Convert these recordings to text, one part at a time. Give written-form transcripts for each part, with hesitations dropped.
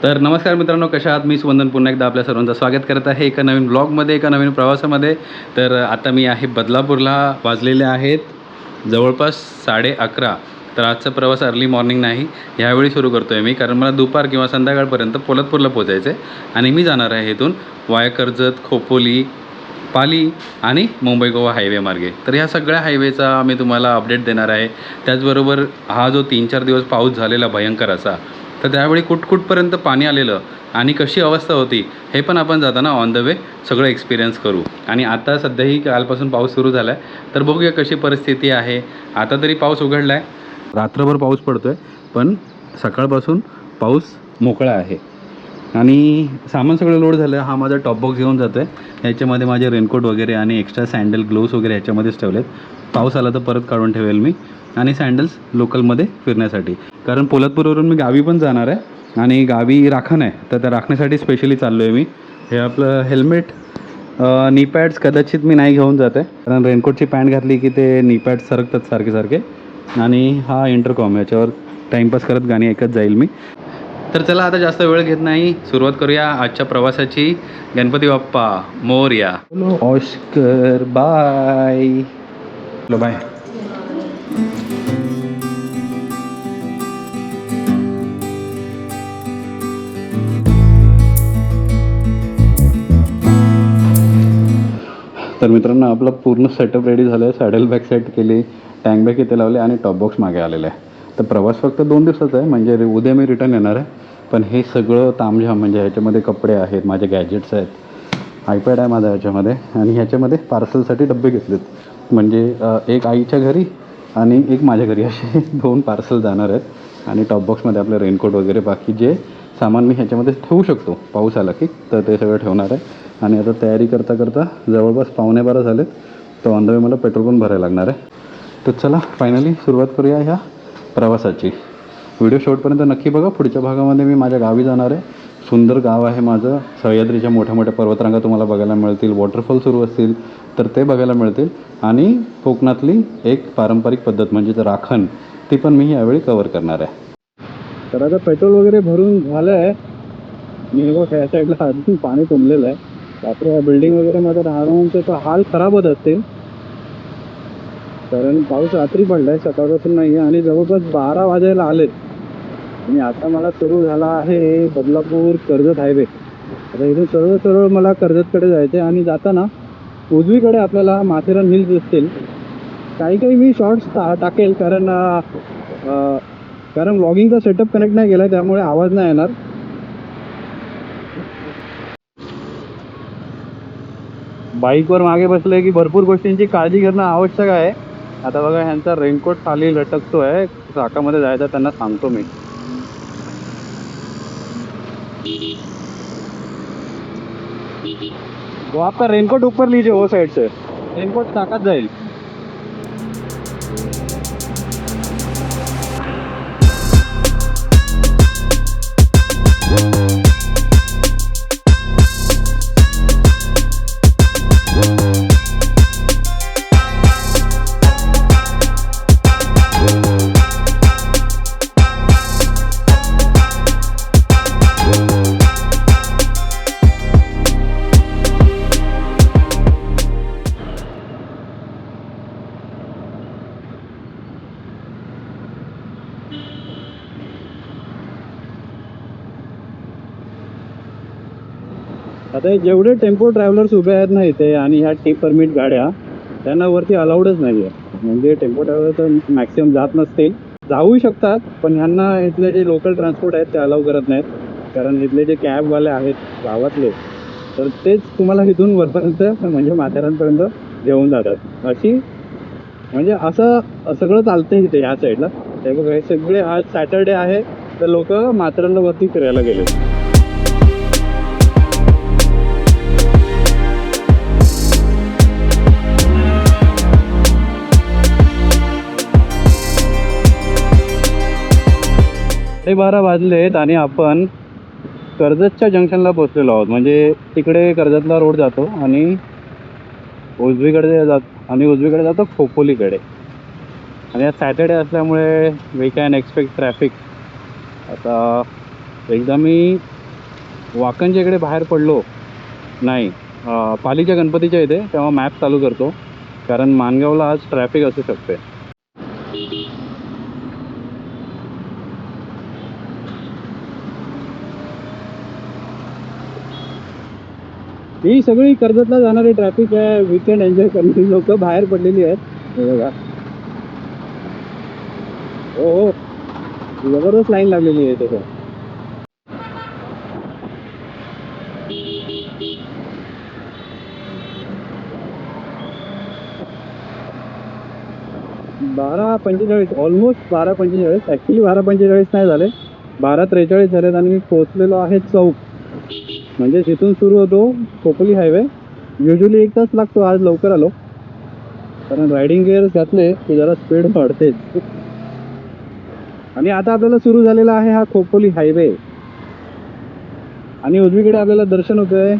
तर नमस्कार मित्रांनो, कशा आहात? मी सुवंदन पुन्हा एकदा आपल्या सर्वांचं स्वागत करत आहे एका नवीन ब्लॉगमध्ये, एका नवीन प्रवासामध्ये. तर आता मी आहे बदलापूरला. वाजलेले आहेत जवळपास 11:30. तर आजचा प्रवास अर्ली मॉर्निंग नाही, ह्यावेळी सुरू करतो आहे मी, कारण मला दुपार किंवा संध्याकाळपर्यंत पोलादपूरला पोचायचं आहे. आणि मी जाणार आहे इथून वाया कर्जत, खोपोली, पाली आणि मुंबई गोवा हायवे मार्गे. तर ह्या सगळ्या हायवेचा मी तुम्हाला अपडेट देणार आहे. त्याचबरोबर हा जो 3-4 दिवस पाऊस झालेला भयंकर असा, तर त्यावेळी कुठपर्यंत पाणी आलेलं आणि कशी अवस्था होती हे पण आपण जाताना ऑन द वे सगळं एक्सपिरियन्स करू. आणि आता सध्याही कालपासून पाऊस सुरू झाला आहे, तर बघूया कशी परिस्थिती आहे. आता तरी पाऊस उघडला आहे, रात्रभर पाऊस पडतो आहे, पण सकाळपासून पाऊस मोकळा आहे. आणि सामान सगळं लोड झालं. हा माझा टॉप बॉक्स घेऊन जातो आहे. ह्याच्यामध्ये माझे रेनकोट वगैरे आणि एक्स्ट्रा सँडल, ग्लोव्स वगैरे ह्याच्यामध्येच ठेवलेत. पाऊस आला तर परत काढून ठेवेल मी. आणि सँडल्स लोकलमध्ये फिरण्यासाठी, कारण पोलादपूरवरून मी गावी पण जाणार आहे आणि गावी राखण आहे, तर त्या राखण्यासाठी स्पेशली चाललो आहे मी. हे आपलं हेल्मेट, नी पॅड्स कदाचित मी नाही घेऊन जात आहे, कारण रेनकोटची पॅन्ट घातली की ते नी पॅड्स सरकतात सारखे. आणि हा इंटरकॉम, याच्यावर टाईमपास करत गाणी ऐकत जाईल मी. तर चला, आता जास्त वेळ घेत नाही, सुरुवात करूया आजच्या प्रवासाची. Ganpati Bappa Morya. Oscar bye. Bye. तर मित्रांनो, आपला पूर्ण सेटअप रेडी झालं आहे. सॅडल बॅग सेट केली, टँक बॅग इथे लावले आणि टॉप बॉक्स मागे आलेलं आहे. तर प्रवास फक्त 2 दिवसाचा आहे, म्हणजे उद्या मी रिटर्न येणार आहे. पण हे सगळं तामझाम, म्हणजे ह्याच्यामध्ये कपडे आहेत, माझे गॅजेट्स आहेत, आयपॅड आहे माझा ह्याच्यामध्ये, आणि ह्याच्यामध्ये पार्सलसाठी डब्बे घेतलेत. म्हणजे एक आईच्या घरी आणि एक माझ्या घरी, असे 2 पार्सल जाणार आहेत. आणि टॉप बॉक्समध्ये आपलं रेनकोट वगैरे बाकी जे सामान मी ह्याच्यामध्ये ठेवू शकतो पाऊस आला की, तर ते सगळं ठेवणार आहे. आणि आता तयारी करता जवळपास 11:15 झालेत. तर ऑन द वे मला पेट्रोल पण भरायला लागणार आहे. तर चला, फायनली सुरुवात करूया ह्या प्रवासाची. व्हिडिओ शेवटपर्यंत नक्की बघा. पुढच्या भागामध्ये मी माझ्या गावी जाणार आहे. सुंदर गाव आहे माझं. सह्याद्रीच्या मोठ्या पर्वतरांगा तुम्हाला बघायला मिळतील, वॉटरफॉल सुरू असतील तर ते बघायला मिळतील. आणि कोकणातली एक पारंपरिक पद्धत म्हणजे राखण, ती पण मी यावेळी कवर करणार आहे. तर आता पेट्रोल वगैरे भरून झालं आहे. मी बघ ह्या साईडला अजून पाणी तुंबलेलं आहे. रात्री ह्या बिल्डिंग वगैरेमध्ये राहणाऱ्यांचे तर हाल खराब होत असतील, कारण पाऊस रात्री पडला आहे, सकाळपासून नाही आहे. आणि जवळपास 12 वाजायला आलेत. आणि आता मला सुरू झाला आहे बदलापूर कर्जत हायवे. आता इथून सरळ मला कर्जतकडे जायचं आहे. आणि जाताना उजवीकडे आपल्याला माथेरान हिल्स दिसतील. काही मी शॉर्ट्स टाकेल, कारण व्लॉगिंगचा सेटअप कनेक्ट नाही केला, त्यामुळे आवाज नाही येणार. बाईकवर मागे बसले की भरपूर गोष्टींची काळजी घेणं आवश्यक आहे. आता बघा, ह्यांचा रेनकोट खाली लटकतो आहे. चाकामध्ये जायचं त्यांना सांगतो मी. वो आपका रेनकोट ऊपर लीजिए, वो साइड से रेनकोट चाकात जाईल. आता जेवढे टेम्पो ट्रॅव्हलर्स उभे आहेत ना इथे, आणि ह्या टी परमिट गाड्या, त्यांना वरती अलाउडच नाही आहे. म्हणजे टेम्पो ट्रॅव्हलर तर मॅक्सिमम जात नसतील, जाऊ शकतात, पण ह्यांना इथले जे लोकल ट्रान्सपोर्ट आहेत ते अलाउ करत नाहीत. कारण इथले जे कॅबवाले आहेत गावातले, तर तेच तुम्हाला इथून वरपर्यंत म्हणजे माथेरानपर्यंत घेऊन जातात. अशी म्हणजे असं सगळं चालतं इथे ह्या साईडला. ते बघा, हे सगळे आज सॅटर्डे आहे, तर लोक माथेरानला वरती फिरायला गेले. ते 12 वाजले आहेत आणि आपण कर्जतच्या जंक्शनला पोचलेलो आहोत. म्हणजे तिकडे कर्जतला रोड जातो आणि उजवीकडे जातो खोपोलीकडे. आणि आज सॅटर्डे असल्यामुळे वी कॅन एक्सपेक्ट ट्रॅफिक. आता एकदा मी वाकणच्या इकडे बाहेर पडलो नाही पालीच्या गणपतीच्या इथे, तेव्हा मॅप चालू करतो, कारण माणगावला आज ट्रॅफिक असू शकते. ही सगळी कर्जतला जाणारी ट्रॅफिक आहे. वीकेंड एन्जॉय करणारी लोक बाहेर पडलेली आहेत. हे बघा, हो हो, जबरदस्त लाईन लागलेली आहे तिथे. बारा 45, ऑलमोस्ट 12:45. ॲक्च्युली 12:45 नाही झाले, 12:43 झालेत आणि मी पोहोचलेलो आहे चौक. म्हणजे तिथून सुरू होतो खोपोली हायवे. युजली 1 तास लागतो, आज लवकर आलो कारण रायडिंग गिअर घातले की जरा स्पीड वाढतेच. आणि आता आपल्याला सुरू झालेला आहे हा खोपोली हायवे. आणि उजवीकडे आपल्याला दर्शन होतंय,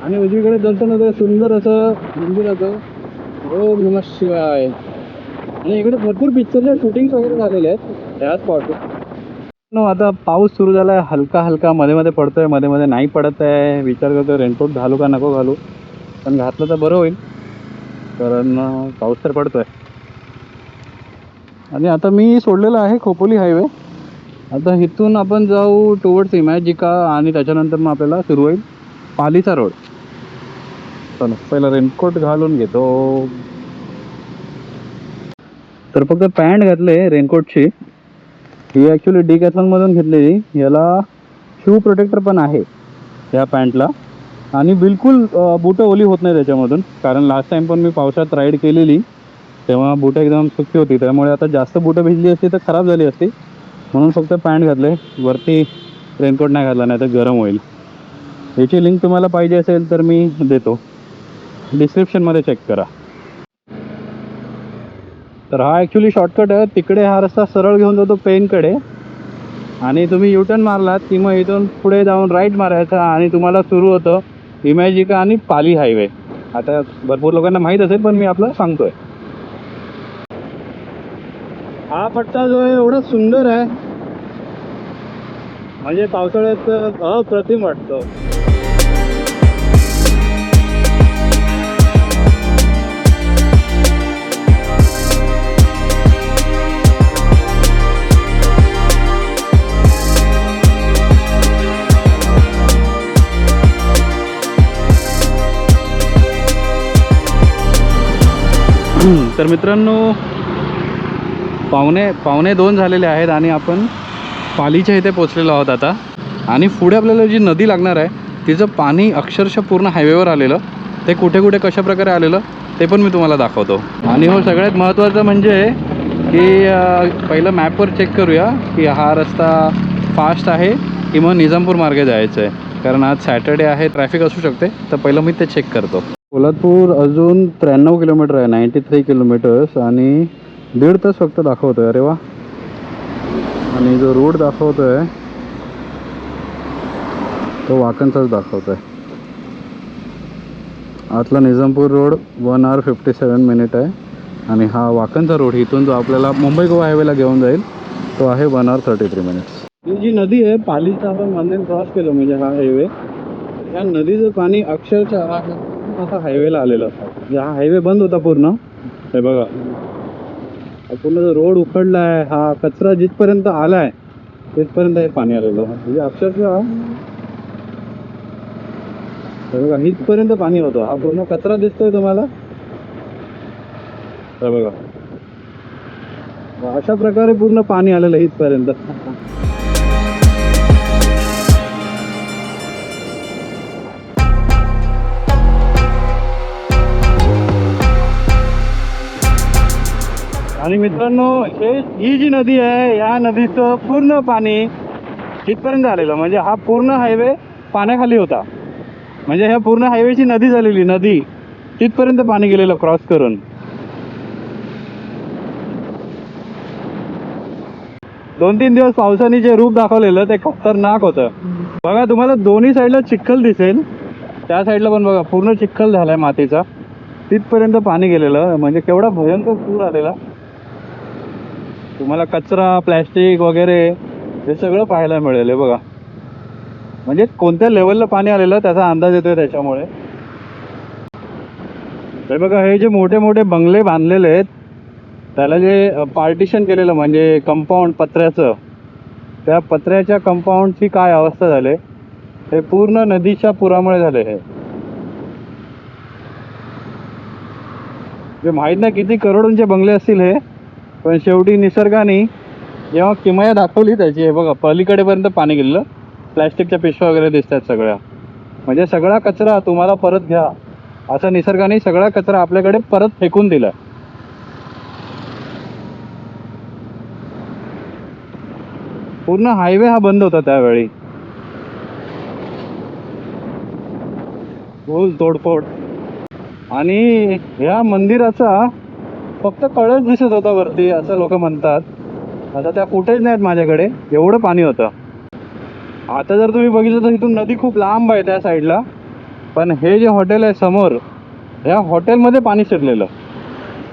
आणि उजवीकडे दर्शन होतंय सुंदर असं मंदिराचं. ओम नमः शिवाय. आणि इकडे भरपूर पिक्चरचे शूटिंग्स वगैरे झालेले आहेत ह्या स्पॉटवर. आता पाऊस सुरू झाला आहे, हलका हलका मध्ये मध्ये पडतोय, मध्ये मध्ये नाही पडत आहे. विचार करतोय रेनकोट घालू का नको घालू, पण घातलं तर बरं होईल कारण पाऊस तर पडतोय. आणि आता मी सोडलेलं आहे खोपोली हायवे. आता इथून आपण जाऊ टुवर्ड्स इमॅजिका आणि त्याच्यानंतर मग आपल्याला सुरू होईल पालीचा रोड. चला पहिला रेनकोट घालून घेतो. तर फक्त पॅन्ट घातले रेनकोटची. ही ॲक्च्युली डिकॅथलॉनमधून घेतलेली. याला शू प्रोटेक्टर पण आहे या पॅन्टला, आणि बिलकुल बुटं ओली होत नाही त्याच्यामधून, कारण लास्ट टाईम पण मी पावसात राईड केलेली तेव्हा बुटं एकदम सुकी होती. त्यामुळे आता जास्त बुटं भिजली असती तर खराब झाली असती, म्हणून फक्त पॅन्ट घातले. वरती रेनकोट नाही घातला, नाही तर गरम होईल. याची लिंक तुम्हाला पाहिजे असेल तर मी देतो, डिस्क्रिप्शनमध्ये चेक करा. तर हा ॲक्च्युली शॉर्टकट आहे. तिकडे हा रस्ता सरळ घेऊन जातो पेनकडे, आणि तुम्ही युटर्न मारलात की मग इथून पुढे जाऊन राईट मारायचा आणि तुम्हाला सुरू होतं इमॅजिका आणि पाली हायवे. आता भरपूर लोकांना माहीत असेल पण मी आपलं सांगतोय. हा पट्टा जो आहे एवढा सुंदर आहे, म्हणजे पावसाळ्यात अप्रतिम वाटतो. तर मित्रांनो, पावणे 2 झालेले आहेत आणि आपण पालीच्या इथे पोचलेलो आहोत आता. आणि पुढे आपल्याला जी नदी लागणार आहे तिचं पाणी अक्षरशः पूर्ण हायवेवर आलेलं. ते कुठे कुठे कशा प्रकारे आलेलं ते पण मी तुम्हाला दाखवतो. आणि हो, सगळ्यात महत्त्वाचं म्हणजे की पहिलं मॅपवर चेक करूया की हा रस्ता फास्ट आहे की मग निजामपूर मार्गे जायचं आहे, कारण आज सॅटर्डे आहे, ट्रॅफिक असू शकते. तर पहिलं मी ते चेक करतो. कोल्हापूर अजून 93 किलोमीटर आहे, 93 किलोमीटर्स, आणि 1.5 तास फक्त दाखवतोय. अरे वा. आणि जो रोड दाखवतोय तो वाकणचाच दाखवतोय. आतला निजामपूर रोड 1 hour 57 minutes आहे, आणि हा वाकणचा रोड इथून जो आपल्याला मुंबई गोवा हायवेला घेऊन जाईल तो आहे 1 hour 33 minutes. ही जी नदी आहे पालीचा, आपण मंदिर क्रॉस केलं म्हणजे हा हायवे, या नदीचं पाणी अक्षरशः असा हायवेला आलेलं असतं. हा हायवे बंद होता पूर्ण. हे बघा, पूर्ण जो रोड उखडला आहे, हा कचरा जिथपर्यंत आला आहे तिथपर्यंत हे पाणी आलेलं. म्हणजे अक्षरशः हे बघा, इथपर्यंत पाणी होतं. हा पूर्ण कचरा दिसतोय तुम्हाला, हे बघा, अशा प्रकारे पूर्ण पाणी आलेलं इथपर्यंत. आणि मित्रांनो, ही जी नदी आहे या नदीचं पूर्ण पाणी इथपर्यंत आलेलं. म्हणजे हा पूर्ण हायवे पाण्याखाली होता. म्हणजे ह्या पूर्ण हायवेची नदी झालेली, नदी तिथपर्यंत पाणी गेलेलं क्रॉस करून. 2-3 दिवस पावसाने जे रूप दाखवलेलं ते खतरनाक होतं. बघा, तुम्हाला दोन्ही साईडला चिखल दिसेल. त्या साईडला पण बघा पूर्ण चिखल झालाय मातीचा, तिथपर्यंत पाणी गेलेलं. म्हणजे केवढा भयंकर पूर आलेला. तुम्हाला कचरा, प्लॅस्टिक वगैरे हे सगळं पाहायला मिळेल. हे बघा, म्हणजे कोणत्या लेवलला पाणी आलेलं त्याचा अंदाज येतोय त्याच्यामुळे. हे बघा, हे जे मोठे मोठे बंगले बांधलेले आहेत त्याला जे पार्टिशन केलेलं म्हणजे कंपाऊंड पत्र्याचं, त्या पत्र्याच्या कंपाऊंडची काय अवस्था झाली, हे पूर्ण नदीच्या पुरामुळे झाले. हे जे माहीत नाही किती करोडोंचे बंगले असतील हे, पण शेवटी निसर्गाने जेव्हा किमया दाखवली त्याची, हे बघा पलीकडेपर्यंत पाणी गेलेलं, प्लॅस्टिकच्या पिशव्या वगैरे दिसतात सगळ्या. म्हणजे सगळा कचरा तुम्हाला परत घ्या असं निसर्गाने सगळा कचरा आपल्याकडे परत फेकून दिला. पूर्ण हायवे हा बंद होता त्यावेळी. फुल तोडफोड. आणि ह्या मंदिराचा फक्त कळस दिसत होता वरती असं लोक म्हणतात. आता त्या फुटेज नाहीत माझ्याकडे, एवढं पाणी होतं. आता जर तुम्ही बघितलं तर इथून नदी खूप लांब आहे त्या साईडला, पण हे जे हॉटेल आहे समोर, ह्या हॉटेलमध्ये पाणी शिरलेलं.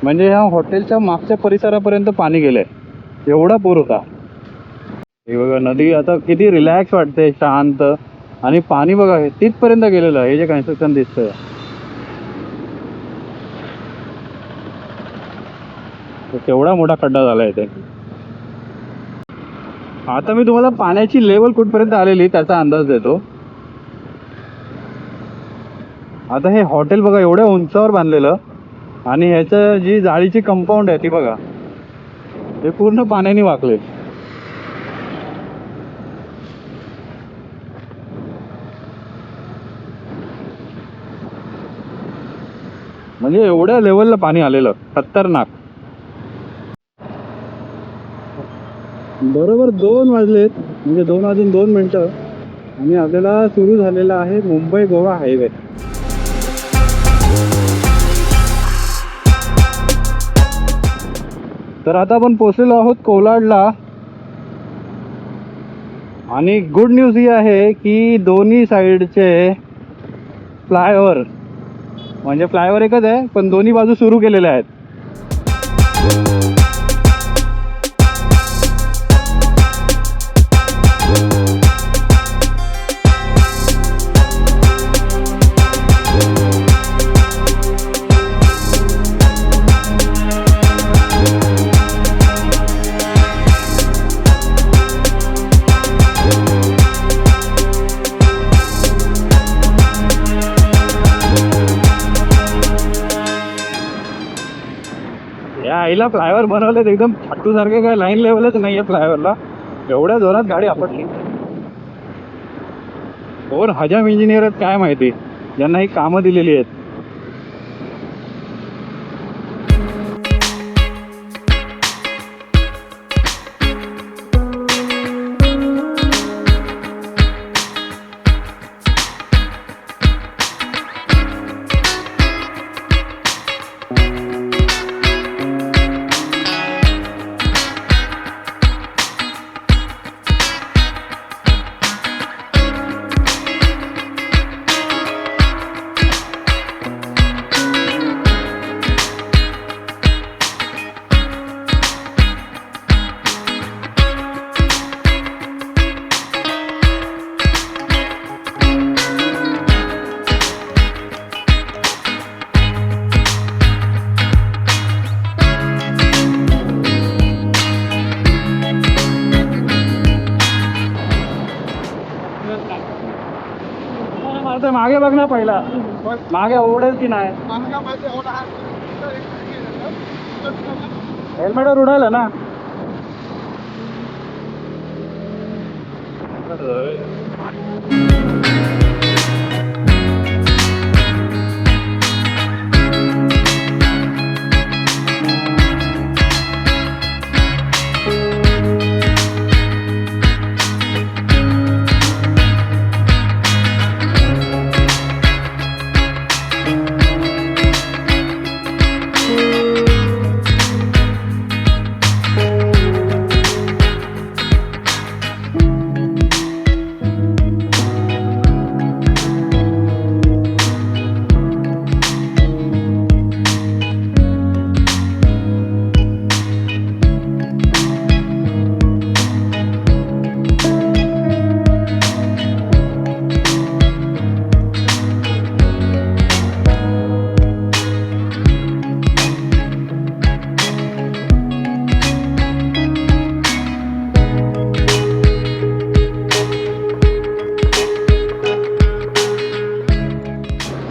म्हणजे ह्या हॉटेलच्या मागच्या परिसरापर्यंत पाणी गेलंय, एवढा पूर होता. हे बघा नदी आता किती रिलॅक्स वाटते, शांत. आणि पाणी बघा हे तिथपर्यंत गेलेलं, हे जे कन्स्ट्रक्शन दिसतंय. केवढा मोठा खड्डा झाला इथे. आता मी तुम्हाला पाण्याची लेवल कुठपर्यंत आलेली त्याचा अंदाज देतो. आता हे हॉटेल बघा एवढ्या उंचावर बांधलेलं, आणि ह्याचं जी जाळीची कंपाऊंड आहे ती बघा, हे पूर्ण पाण्याने वाकले. म्हणजे एवढ्या लेवलला पाणी आलेलं, खतरनाक. बरोबर 2 वाजलेत, म्हणजे 2 वाजून 2 मिनिटं, आणि आपल्याला सुरू झालेला आहे मुंबई गोवा हायवे. तर आता आपण पोहोचलेलो आहोत कोलाडला. आणि गुड न्यूज ही आहे की दोन्ही साईडचे फ्लायओव्हर, म्हणजे फ्लायओव्हर एकच आहे पण दोन्ही बाजू सुरू केलेले आहेत. या आईला फ्लायओव्हर बनवलेत एकदम छाटू सारखे, काय लाईन लेवलच नाही आहे फ्लायओव्हरला. एवढ्या जोरात गाडी आपटली. कोण हजाम इंजिनियर आहेत काय माहिती, ज्यांना ही कामं दिलेली आहेत. मागे बघ ना पहिला, मागे उडेल की नाही. हेल्मेटवर उडालं ना.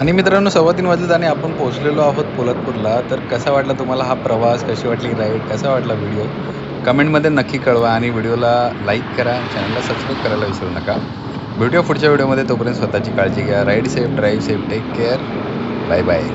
आणि मित्रांनो 3:15 वाजलेत आणि आपण पोहोचलेलो आहोत पोलादपूरला. तर कसा वाटला तुम्हाला हा प्रवास, कशी वाटली राईड, कसा वाटला व्हिडिओ कमेंटमध्ये नक्की कळवा आणि व्हिडिओला लाईक करा, चॅनलला सबस्क्राईब करायला विसरू नका. भेटूया पुढच्या व्हिडिओमध्ये. तोपर्यंत स्वतःची काळजी घ्या. Ride safe, drive safe, take care. Bye bye.